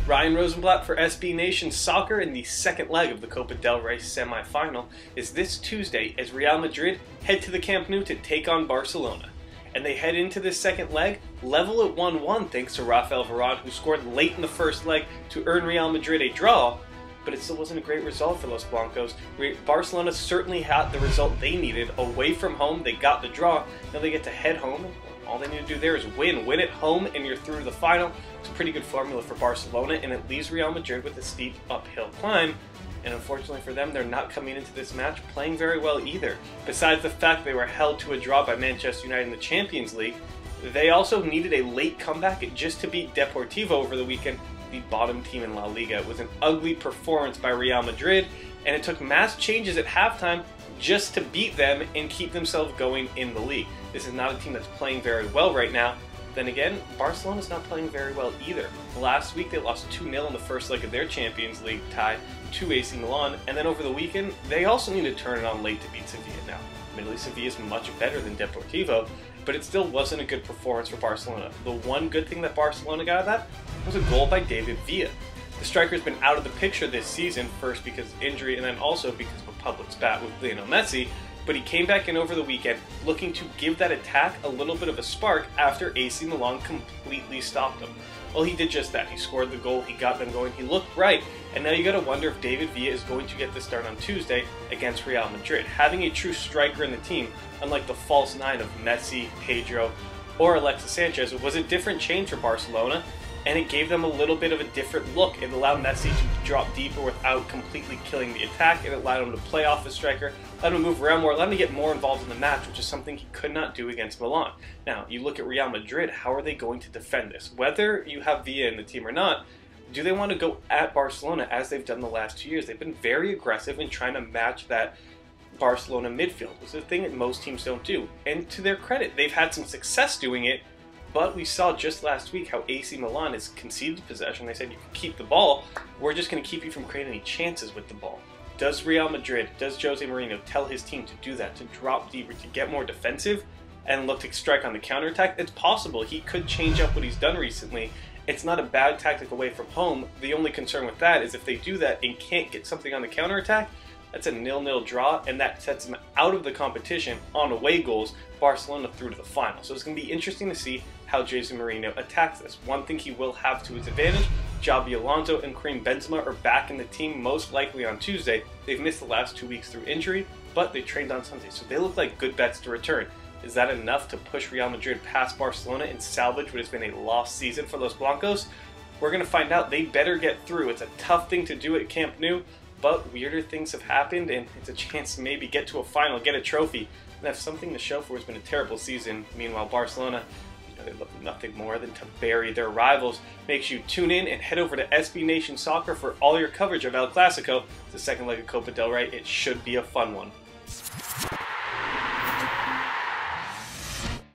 Ryan Rosenblatt for SB Nation Soccer, in the second leg of the Copa del Rey Semifinal is this Tuesday as Real Madrid head to the Camp Nou to take on Barcelona. And they head into this second leg level at 1-1 thanks to Rafael Varane, who scored late in the first leg to earn Real Madrid a draw, but it still wasn't a great result for Los Blancos. Barcelona certainly had the result they needed. Away from home, they got the draw. Now they get to head home. All they need to do there is win. Win at home and you're through to the final. It's a pretty good formula for Barcelona, and it leaves Real Madrid with a steep uphill climb. And unfortunately for them, they're not coming into this match playing very well either. Besides the fact they were held to a draw by Manchester United in the Champions League, they also needed a late comeback just to beat Deportivo over the weekend, the bottom team in La Liga. It was an ugly performance by Real Madrid, and it took mass changes at halftime just to beat them and keep themselves going in the league. This is not a team that's playing very well right now. Then again, Barcelona's not playing very well either. Last week they lost 2-0 in the first leg of their Champions League tie to AC Milan, and then over the weekend they also need to turn it on late to beat Sevilla. Now, admittedly Sevilla is much better than Deportivo, but it still wasn't a good performance for Barcelona. The one good thing that Barcelona got out of that was a goal by David Villa. The striker's been out of the picture this season, first because of injury and then also because of a public spat with Lionel Messi, but he came back in over the weekend looking to give that attack a little bit of a spark after AC Milan completely stopped him. Well, he did just that. He scored the goal, he got them going, he looked right, and now you gotta wonder if David Villa is going to get the start on Tuesday against Real Madrid. Having a true striker in the team, unlike the false nine of Messi, Pedro, or Alexis Sanchez, was a different change for Barcelona, and it gave them a little bit of a different look. It allowed Messi to drop deeper without completely killing the attack. It allowed him to play off the striker, allowed him to move around more, allowed him to get more involved in the match, which is something he could not do against Milan. Now, you look at Real Madrid, how are they going to defend this? Whether you have Villa in the team or not, do they want to go at Barcelona as they've done the last 2 years? They've been very aggressive in trying to match that Barcelona midfield. It's a thing that most teams don't do. And to their credit, they've had some success doing it. But we saw just last week how AC Milan has conceded possession. They said, you can keep the ball. We're just going to keep you from creating any chances with the ball. Does Real Madrid, does José Mourinho tell his team to do that, to drop deeper, to get more defensive and look to strike on the counterattack? It's possible. He could change up what he's done recently. It's not a bad tactic away from home. The only concern with that is if they do that and can't get something on the counterattack, that's a 0-0 draw, and that sets them out of the competition on away goals, Barcelona through to the final. So it's going to be interesting to see how José Mourinho attacks this. One thing he will have to his advantage, Xabi Alonso and Karim Benzema are back in the team most likely on Tuesday. They've missed the last 2 weeks through injury, but they trained on Sunday, so they look like good bets to return. Is that enough to push Real Madrid past Barcelona and salvage what has been a lost season for Los Blancos? We're going to find out. They better get through. It's a tough thing to do at Camp Nou, but weirder things have happened, and it's a chance to maybe get to a final, get a trophy, and have something to show for. It's been a terrible season. Meanwhile, Barcelona, they look nothing more than to bury their rivals. Make sure you tune in and head over to SB Nation Soccer for all your coverage of El Clásico, the second leg of Copa del Rey. It should be a fun one.